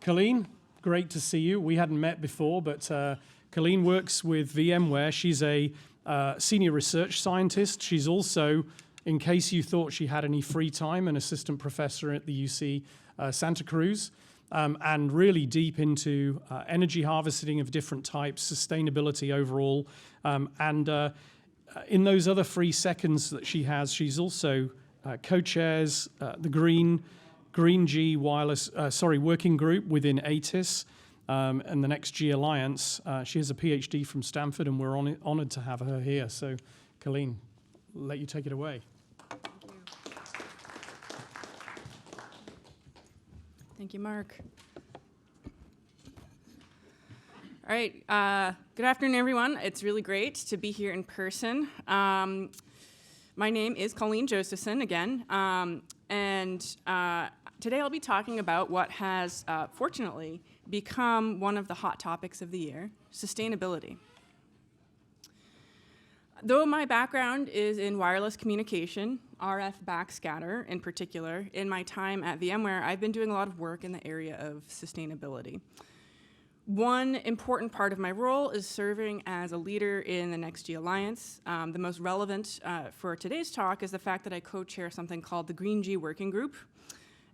Colleen, great to see you. We hadn't met before, but Colleen works with VMware. She's a senior research scientist. She's also, in case you thought she had any free time, an assistant professor at the UC Santa Cruz, and really deep into energy harvesting of different types, sustainability overall. In those other free seconds that she has, she's also co-chairs the Green G wireless, working group within ATIS and the Next G Alliance. She has a PhD from Stanford, and we're honored to have her here. So, Colleen, I'll let you take it away. Thank you, Mark. All right, good afternoon, everyone. It's really great to be here in person. My name is Colleen Josephson again, and today I'll be talking about what has, fortunately, become one of the hot topics of the year, sustainability. Though my background is in wireless communication, RF backscatter in particular, in my time at VMware, I've been doing a lot of work in the area of sustainability. One important part of my role is serving as a leader in the Next G Alliance. The most relevant for today's talk is the fact that I co-chair something called the Green G Working Group.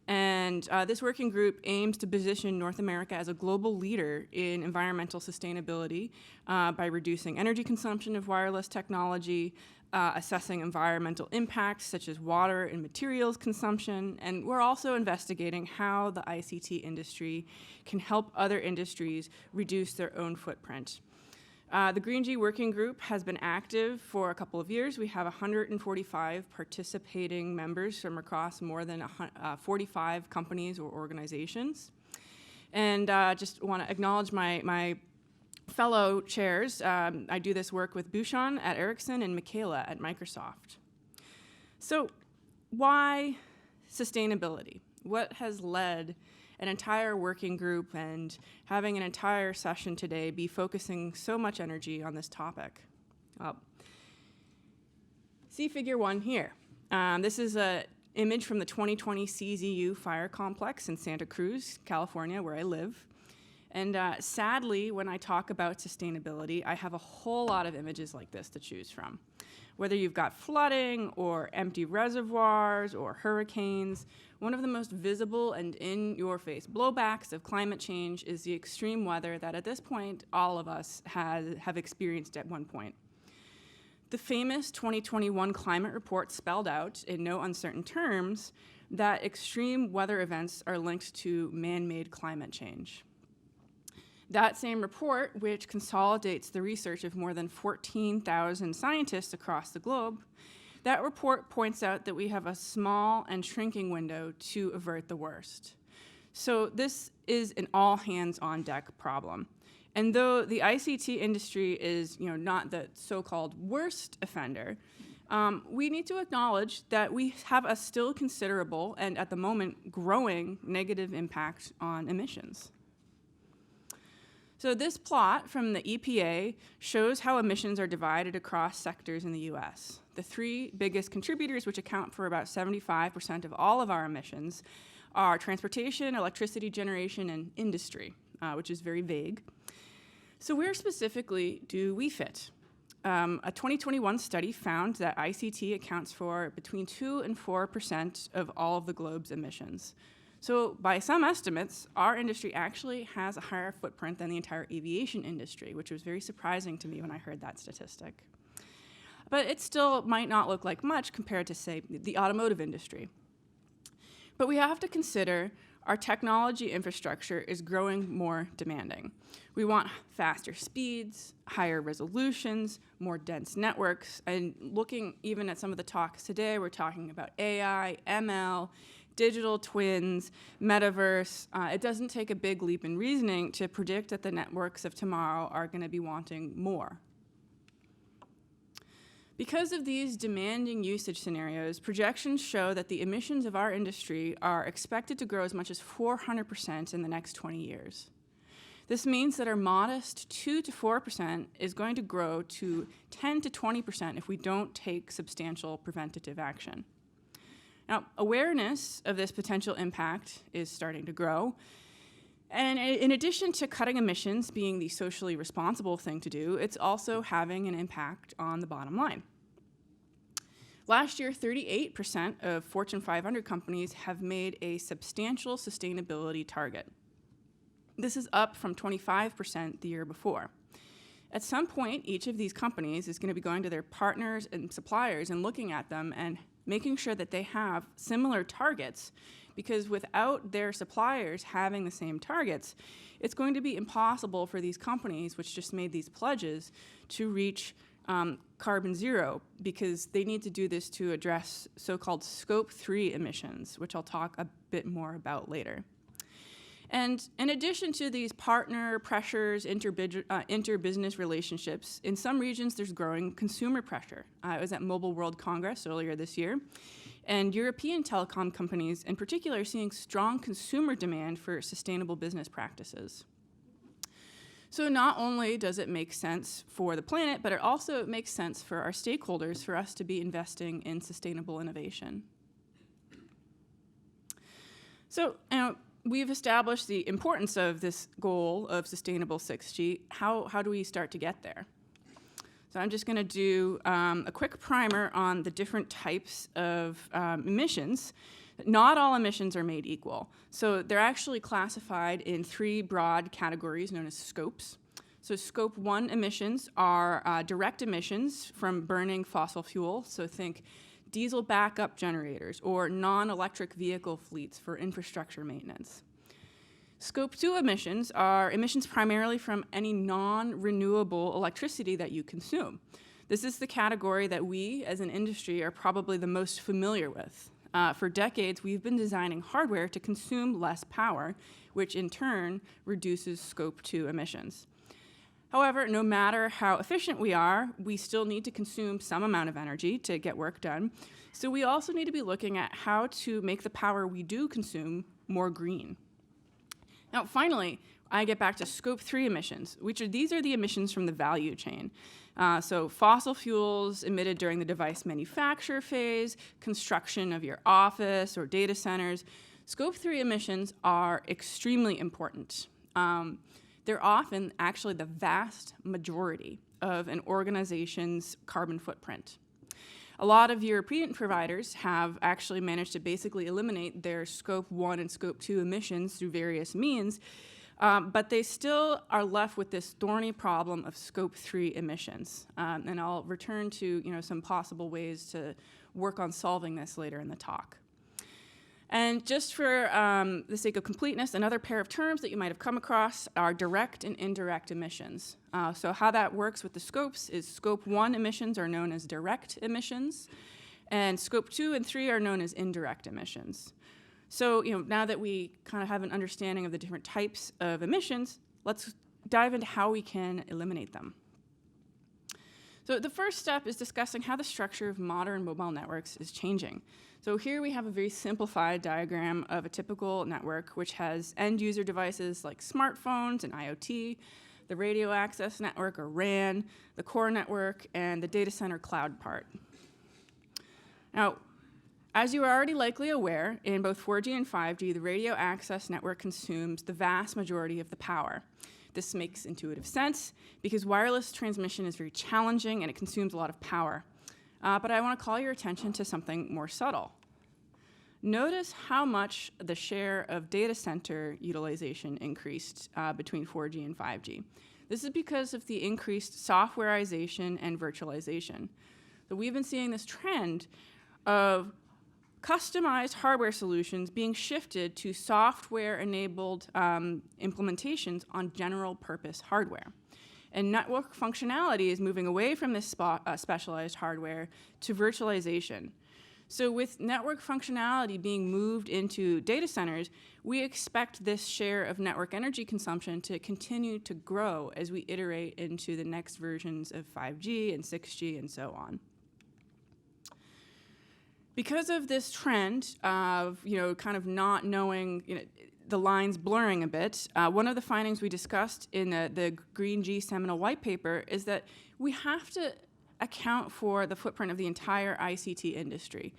And this working group aims to position North America as a global leader in environmental sustainability by reducing energy consumption of wireless technology, assessing environmental impacts such as water and materials consumption, and we're also investigating how the ICT industry can help other industries reduce their own footprint. The Green G Working Group has been active for a couple of years. We have 145 participating members from across more than 45 companies or organizations. And just want to acknowledge my fellow chairs. I do this work with Bhushan at Ericsson and Michaela at Microsoft. So why sustainability? What has led an entire working group and having an entire session today be focusing so much energy on this topic? See figure 1 here. This is an image from the 2020 CZU fire complex in Santa Cruz, California, where I live. And sadly, when I talk about sustainability, I have a whole lot of images like this to choose from. Whether you've got flooding or empty reservoirs or hurricanes, one of the most visible and in-your-face blowbacks of climate change is the extreme weather that at this point all of us have experienced at one point. The famous 2021 climate report spelled out in no uncertain terms that extreme weather events are linked to man-made climate change. That same report, which consolidates the research of more than 14,000 scientists across the globe, that report points out that we have a small and shrinking window to avert the worst. So this is an all-hands-on-deck problem. And though the ICT industry is not the so-called worst offender, we need to acknowledge that we have a still considerable and, at the moment, growing negative impact on emissions. So this plot from the EPA shows how emissions are divided across sectors in the US. The 3 biggest contributors, which account for about 75% of all of our emissions, are transportation, electricity generation, and industry, which is very vague. So where specifically do we fit? A 2021 study found that ICT accounts for between 2 and 4% of all of the globe's emissions. So by some estimates, our industry actually has a higher footprint than the entire aviation industry, which was very surprising to me when I heard that statistic. But it still might not look like much compared to, say, the automotive industry. But we have to consider our technology infrastructure is growing more demanding. We want faster speeds, higher resolutions, more dense networks, and looking even at some of the talks today, we're talking about AI, ML, digital twins, metaverse. It doesn't take a big leap in reasoning to predict that the networks of tomorrow are going to be wanting more. Because of these demanding usage scenarios, projections show that the emissions of our industry are expected to grow as much as 400% in the next 20 years. This means that our modest 2 to 4% is going to grow to 10 to 20% if we don't take substantial preventative action. Now, awareness of this potential impact is starting to grow. And in addition to cutting emissions being the socially responsible thing to do, it's also having an impact on the bottom line. Last year, 38% of Fortune 500 companies have made a substantial sustainability target. This is up from 25% the year before. At some point, each of these companies is going to be going to their partners and suppliers and looking at them and making sure that they have similar targets, because without their suppliers having the same targets, it's going to be impossible for these companies, which just made these pledges, to reach carbon zero, because they need to do this to address so-called Scope 3 emissions, which I'll talk a bit more about later. And in addition to these partner pressures, inter-business relationships, in some regions there's growing consumer pressure. I was at Mobile World Congress earlier this year, and European telecom companies in particular are seeing strong consumer demand for sustainable business practices. So not only does it make sense for the planet, but it also makes sense for our stakeholders for us to be investing in sustainable innovation. So, we've established the importance of this goal of sustainable 6G. How do we start to get there? So I'm just going to do a quick primer on the different types of emissions. Not all emissions are made equal. So they're actually classified in 3 broad categories known as scopes. So Scope 1 emissions are direct emissions from burning fossil fuel. So think diesel backup generators or non-electric vehicle fleets for infrastructure maintenance. Scope 2 emissions are emissions primarily from any non-renewable electricity that you consume. This is the category that we, as an industry, are probably the most familiar with. For decades, we've been designing hardware to consume less power, which in turn reduces Scope 2 emissions. However, no matter how efficient we are, we still need to consume some amount of energy to get work done. So we also need to be looking at how to make the power we do consume more green. Now, finally, I get back to Scope 3 emissions, these are the emissions from the value chain. So fossil fuels emitted during the device manufacture phase, construction of your office or data centers. Scope 3 emissions are extremely important. They're often actually the vast majority of an organization's carbon footprint. A lot of European providers have actually managed to basically eliminate their Scope 1 and Scope 2 emissions through various means, but they still are left with this thorny problem of Scope 3 emissions. And I'll return to some possible ways to work on solving this later in the talk. And just for the sake of completeness, another pair of terms that you might have come across are direct and indirect emissions. So how that works with the scopes is Scope 1 emissions are known as direct emissions, and Scope 2 and 3 are known as indirect emissions. So now that we kind of have an understanding of the different types of emissions, let's dive into how we can eliminate them. So the first step is discussing how the structure of modern mobile networks is changing. So here we have a very simplified diagram of a typical network, which has end-user devices like smartphones and IoT, the radio access network, or RAN, the core network, and the data center cloud part. Now, as you are already likely aware, in both 4G and 5G, the radio access network consumes the vast majority of the power. This makes intuitive sense because wireless transmission is very challenging and it consumes a lot of power. But I want to call your attention to something more subtle. Notice how much the share of data center utilization increased between 4G and 5G. This is because of the increased softwareization and virtualization. So we've been seeing this trend of customized hardware solutions being shifted to software-enabled implementations on general-purpose hardware. And network functionality is moving away from this specialized hardware to virtualization. So with network functionality being moved into data centers, we expect this share of network energy consumption to continue to grow as we iterate into the next versions of 5G and 6G and so on. Because of this trend of kind of not knowing, the lines blurring a bit, one of the findings we discussed in the Green G seminal white paper is that we have to account for the footprint of the entire ICT industry.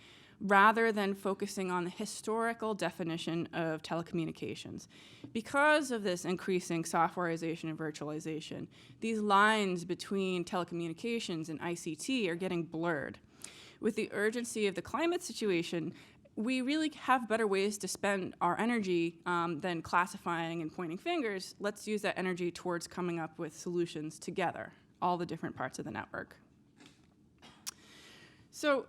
rather than focusing on the historical definition of telecommunications. Because of this increasing softwareization and virtualization, these lines between telecommunications and ICT are getting blurred. With the urgency of the climate situation, we really have better ways to spend our energy than classifying and pointing fingers. Let's use that energy towards coming up with solutions together, all the different parts of the network. So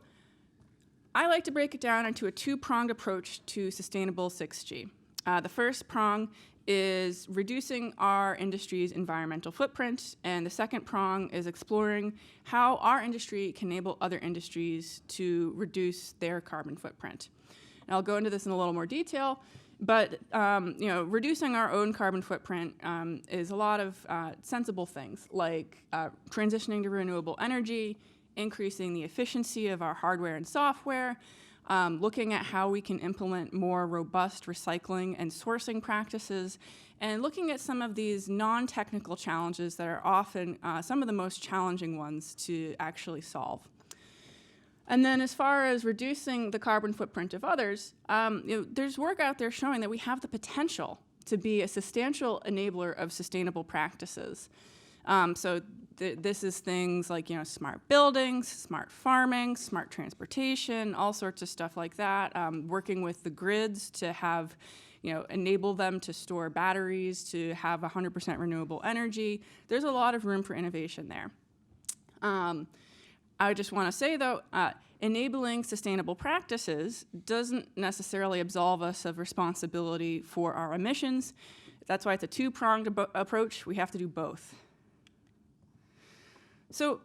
I like to break it down into a two-pronged approach to sustainable 6G. The first prong is reducing our industry's environmental footprint, and the second prong is exploring how our industry can enable other industries to reduce their carbon footprint. And I'll go into this in a little more detail, but reducing our own carbon footprint is a lot of sensible things, like transitioning to renewable energy, increasing the efficiency of our hardware and software, looking at how we can implement more robust recycling and sourcing practices, and looking at some of these non-technical challenges that are often some of the most challenging ones to actually solve. And then as far as reducing the carbon footprint of others, there's work out there showing that we have the potential to be a substantial enabler of sustainable practices. This is things like smart buildings, smart farming, smart transportation, all sorts of stuff like that. Working with the grids to have, enable them to store batteries, to have 100% renewable energy. There's a lot of room for innovation there. I just want to say though, enabling sustainable practices doesn't necessarily absolve us of responsibility for our emissions. That's why it's a two-pronged approach. We have to do both. So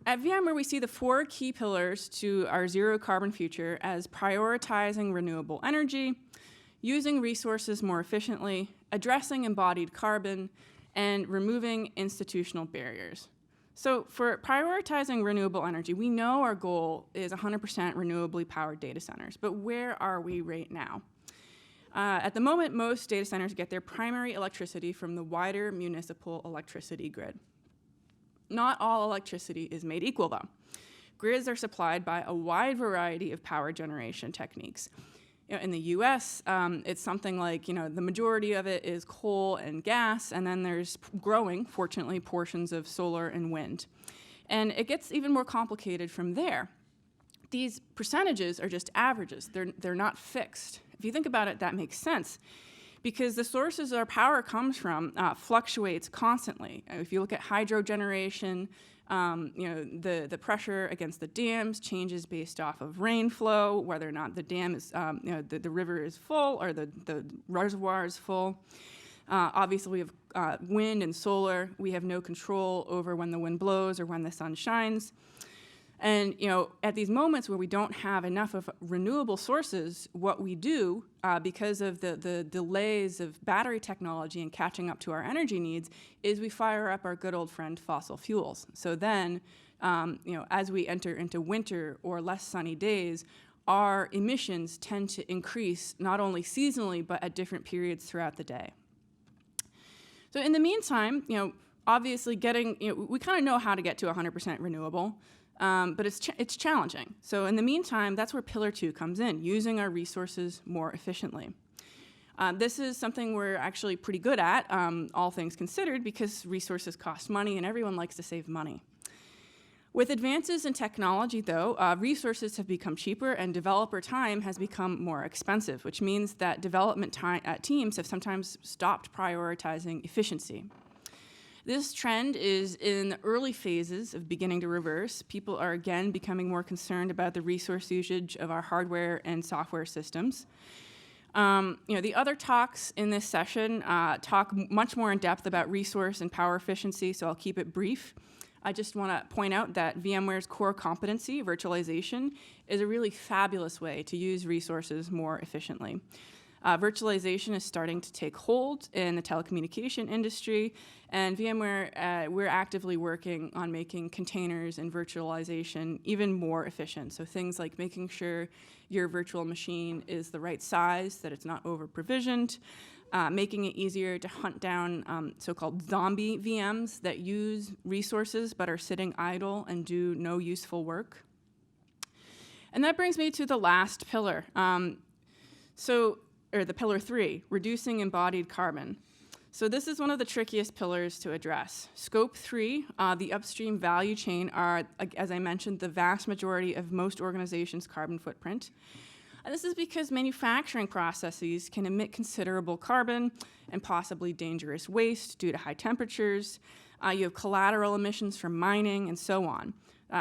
at VMware, we see the 4 key pillars to our zero carbon future as prioritizing renewable energy, using resources more efficiently, addressing embodied carbon, and removing institutional barriers. So for prioritizing renewable energy, we know our goal is 100% renewably powered data centers, but where are we right now? At the moment, most data centers get their primary electricity from the wider municipal electricity grid. Not all electricity is made equal, though. Grids are supplied by a wide variety of power generation techniques. In the US, it's something like, the majority of it is coal and gas, and then there's growing, fortunately, portions of solar and wind. And it gets even more complicated from there. These percentages are just averages. They're not fixed. If you think about it, that makes sense, because the sources our power comes from fluctuates constantly. If you look at hydro generation, the pressure against the dams changes based off of rain flow, whether or not the dam is, the river is full or the reservoir is full. Obviously, we have wind and solar. We have no control over when the wind blows or when the sun shines. And at these moments where we don't have enough of renewable sources, what we do, because of the delays of battery technology and catching up to our energy needs, is we fire up our good old friend fossil fuels. So then, as we enter into winter or less sunny days, our emissions tend to increase not only seasonally, but at different periods throughout the day. So in the meantime, obviously we kind of know how to get to 100% renewable. But it's challenging. So in the meantime, that's where Pillar 2 comes in, using our resources more efficiently. This is something we're actually pretty good at, all things considered, because resources cost money and everyone likes to save money. With advances in technology, though, resources have become cheaper and developer time has become more expensive, which means that development teams have sometimes stopped prioritizing efficiency. This trend is in the early phases of beginning to reverse. People are again becoming more concerned about the resource usage of our hardware and software systems. The other talks in this session talk much more in depth about resource and power efficiency, so I'll keep it brief. I just want to point out that VMware's core competency, virtualization, is a really fabulous way to use resources more efficiently. Virtualization is starting to take hold in the telecommunication industry, and VMware, we're actively working on making containers and virtualization even more efficient. So things like making sure your virtual machine is the right size, that it's not over-provisioned, making it easier to hunt down so-called zombie VMs that use resources but are sitting idle and do no useful work. And that brings me to the last pillar. Or the pillar 3, reducing embodied carbon. So this is one of the trickiest pillars to address. Scope 3, the upstream value chain, are, as I mentioned, the vast majority of most organizations' carbon footprint. And this is because manufacturing processes can emit considerable carbon and possibly dangerous waste due to high temperatures. You have collateral emissions from mining and so on.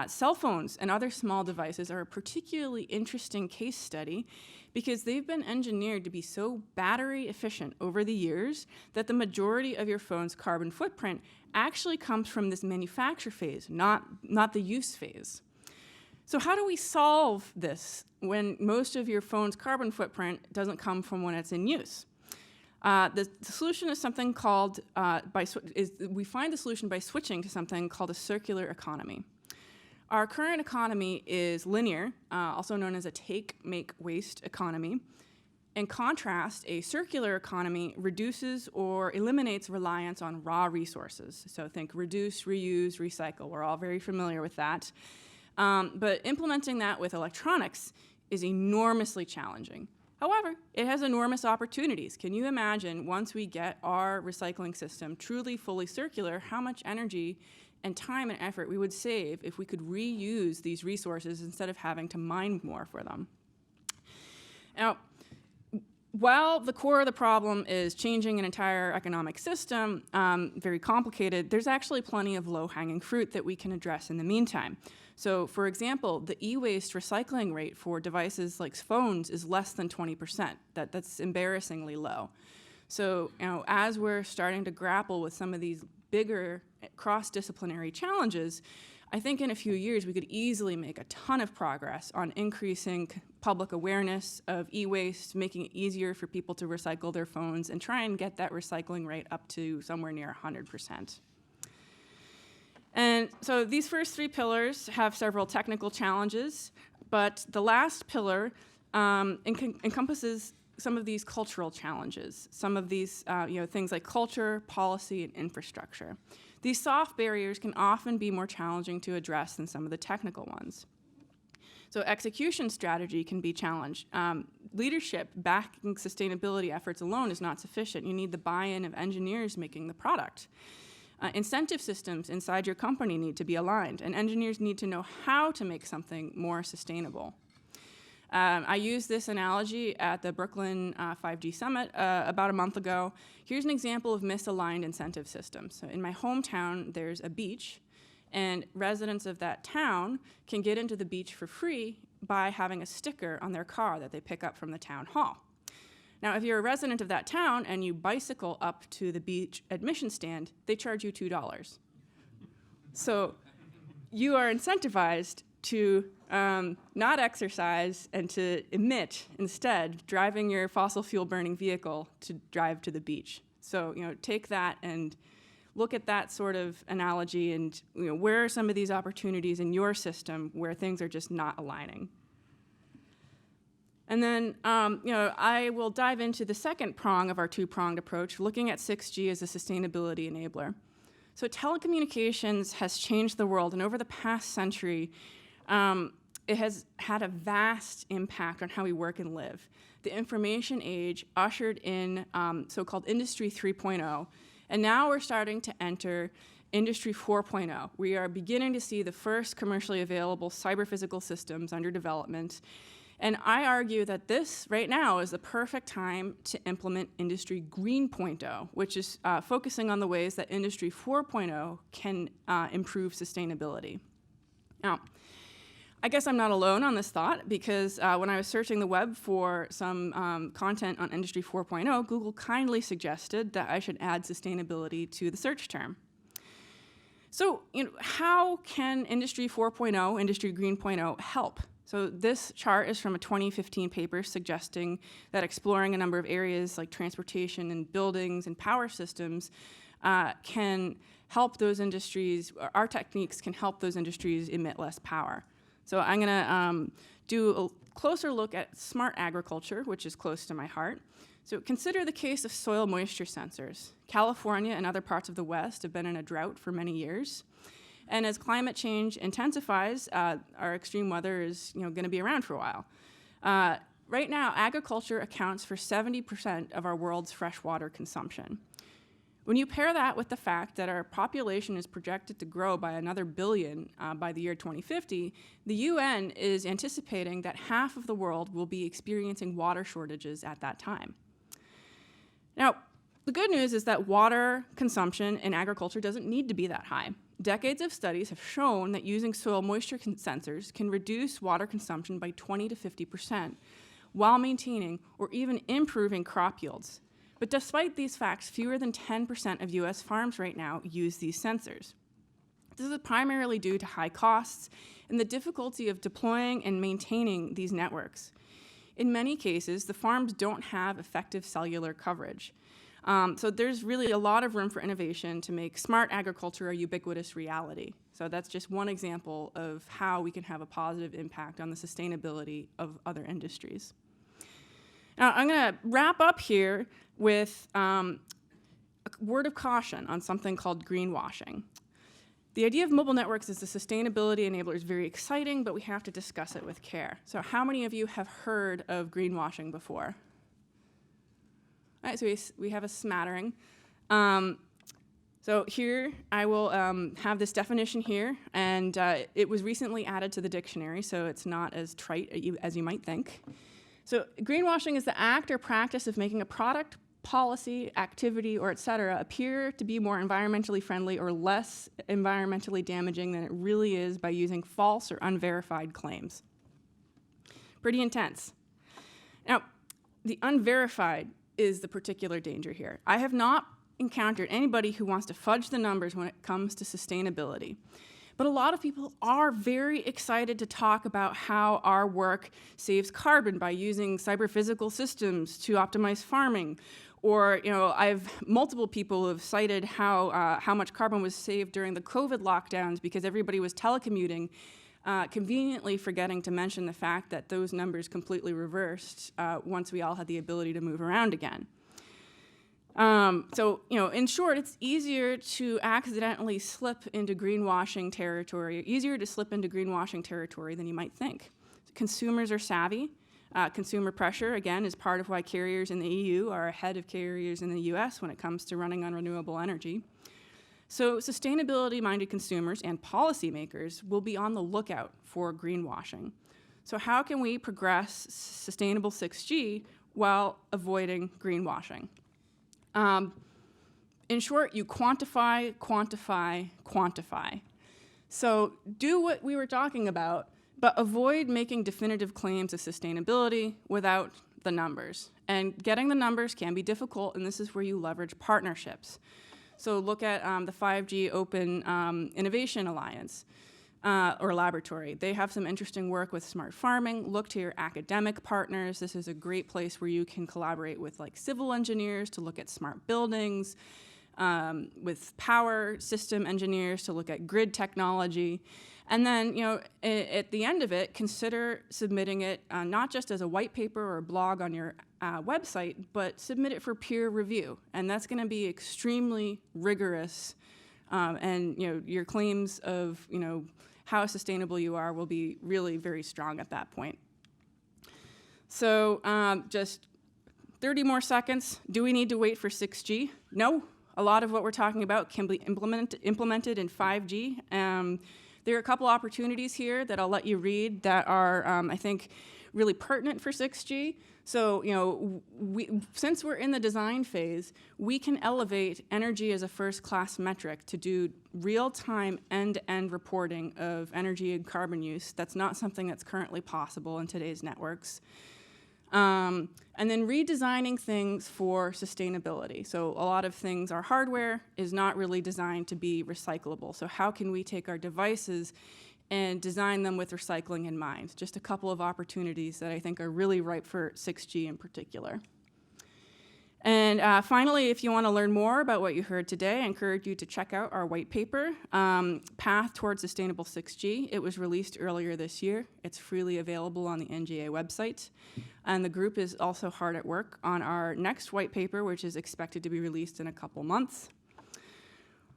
Cell phones and other small devices are a particularly interesting case study because they've been engineered to be so battery efficient over the years that the majority of your phone's carbon footprint actually comes from this manufacture phase, not the use phase. So how do we solve this when most of your phone's carbon footprint doesn't come from when it's in use? The solution is something called, we find the solution by switching to something called a circular economy. Our current economy is linear, also known as a take, make, waste economy. In contrast, a circular economy reduces or eliminates reliance on raw resources. So think reduce, reuse, recycle. We're all very familiar with that. But implementing that with electronics is enormously challenging. However, it has enormous opportunities. Can you imagine, once we get our recycling system truly fully circular, how much energy and time and effort we would save if we could reuse these resources instead of having to mine more for them? Now, while the core of the problem is changing an entire economic system, very complicated, there's actually plenty of low-hanging fruit that we can address in the meantime. So, for example, the e-waste recycling rate for devices like phones is less than 20%. That's embarrassingly low. So, as we're starting to grapple with some of these bigger cross-disciplinary challenges, I think in a few years we could easily make a ton of progress on increasing public awareness of e-waste, making it easier for people to recycle their phones, and try and get that recycling rate up to somewhere near 100%. And so these first 3 pillars have several technical challenges, but the last pillar encompasses some of these cultural challenges, some of these things like culture, policy, and infrastructure. These soft barriers can often be more challenging to address than some of the technical ones. So execution strategy can be challenged. Leadership backing sustainability efforts alone is not sufficient. You need the buy-in of engineers making the product. Incentive systems inside your company need to be aligned, and engineers need to know how to make something more sustainable. I used this analogy at the Brooklyn 5G Summit about a month ago. Here's an example of misaligned incentive systems. So in my hometown, there's a beach, and residents of that town can get into the beach for free by having a sticker on their car that they pick up from the town hall. Now, if you're a resident of that town and you bicycle up to the beach admission stand, they charge you $2. So you are incentivized to not exercise and to emit instead, driving your fossil fuel burning vehicle to drive to the beach. So, take that and look at that sort of analogy and, where are some of these opportunities in your system where things are just not aligning? And then, I will dive into the second prong of our 2-pronged approach, looking at 6G as a sustainability enabler. So telecommunications has changed the world, and over the past century, it has had a vast impact on how we work and live. The information age ushered in so-called Industry 3.0, and now we're starting to enter Industry 4.0. We are beginning to see the first commercially available cyber-physical systems under development, and I argue that this, right now, is the perfect time to implement Industry Green-Point-0, which is focusing on the ways that Industry 4.0 can improve sustainability. Now, I guess I'm not alone on this thought, because when I was searching the web for some content on Industry 4.0, Google kindly suggested that I should add sustainability to the search term. So, how can Industry 4.0, Industry Green.0 help? So this chart is from a 2015 paper suggesting that exploring a number of areas like transportation and buildings and power systems can help those industries, our techniques can help those industries emit less power. So I'm gonna do a closer look at smart agriculture, which is close to my heart. So consider the case of soil moisture sensors. California and other parts of the West have been in a drought for many years. And as climate change intensifies, our extreme weather is going to be around for a while. Right now, agriculture accounts for 70% of our world's freshwater consumption. When you pair that with the fact that our population is projected to grow by another billion by the year 2050, the UN is anticipating that half of the world will be experiencing water shortages at that time. Now, the good news is that water consumption in agriculture doesn't need to be that high. Decades of studies have shown that using soil moisture sensors can reduce water consumption by 20 to 50% while maintaining or even improving crop yields. But despite these facts, fewer than 10% of US farms right now use these sensors. This is primarily due to high costs and the difficulty of deploying and maintaining these networks. In many cases, the farms don't have effective cellular coverage. So there's really a lot of room for innovation to make smart agriculture a ubiquitous reality. So that's just one example of how we can have a positive impact on the sustainability of other industries. Now, I'm going to wrap up here with a word of caution on something called greenwashing. The idea of mobile networks as a sustainability enabler is very exciting, but we have to discuss it with care. So how many of you have heard of greenwashing before? All right, so we have a smattering. So here I will have this definition here, and it was recently added to the dictionary, so it's not as trite as you might think. So greenwashing is the act or practice of making a product, policy, activity, or et cetera appear to be more environmentally friendly or less environmentally damaging than it really is by using false or unverified claims. Pretty intense. Now, the unverified is the particular danger here. I have not encountered anybody who wants to fudge the numbers when it comes to sustainability. But a lot of people are very excited to talk about how our work saves carbon by using cyber-physical systems to optimize farming. Or, multiple people have cited how much carbon was saved during the COVID lockdowns because everybody was telecommuting, conveniently forgetting to mention the fact that those numbers completely reversed once we all had the ability to move around again. In short, it's easier to accidentally slip into greenwashing territory, than you might think. Consumers are savvy. Consumer pressure, again, is part of why carriers in the EU are ahead of carriers in the US when it comes to running on renewable energy. So sustainability-minded consumers and policymakers will be on the lookout for greenwashing. So how can we progress sustainable 6G while avoiding greenwashing? In short, you quantify, quantify, quantify. So do what we were talking about, but avoid making definitive claims of sustainability without the numbers. And getting the numbers can be difficult, and this is where you leverage partnerships. So look at the 5G Open Innovation Alliance or Laboratory. They have some interesting work with smart farming. Look to your academic partners. This is a great place where you can collaborate with civil engineers to look at smart buildings, with power system engineers to look at grid technology. And then, at the end of it, consider submitting it not just as a white paper or a blog on your website, but submit it for peer review. And that's going to be extremely rigorous. And your claims of how sustainable you are will be really very strong at that point. So just 30 more seconds. Do we need to wait for 6G? No. A lot of what we're talking about can be implemented in 5G. There are a couple opportunities here that I'll let you read that are, I think, really pertinent for 6G. So, since we're in the design phase, we can elevate energy as a first-class metric to do real-time end-to-end reporting of energy and carbon use. That's not something that's currently possible in today's networks. And then redesigning things for sustainability. So a lot of things, our hardware is not really designed to be recyclable. So how can we take our devices and design them with recycling in mind? Just a couple of opportunities that I think are really ripe for 6G in particular. And finally, if you want to learn more about what you heard today, I encourage you to check out our white paper, Path Towards Sustainable 6G. It was released earlier this year. It's freely available on the NGA website. And the group is also hard at work on our next white paper, which is expected to be released in a couple months.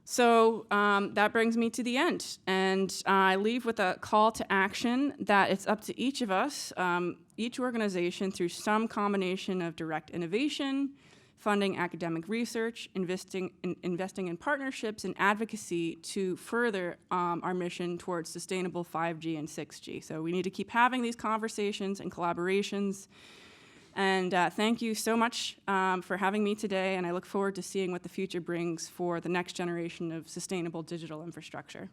So that brings me to the end, and I leave with a call to action that it's up to each of us, each organization, through some combination of direct innovation, funding academic research, investing in partnerships and advocacy to further our mission towards sustainable 5G and 6G. So we need to keep having these conversations and collaborations. And thank you so much for having me today, and I look forward to seeing what the future brings for the next generation of sustainable digital infrastructure.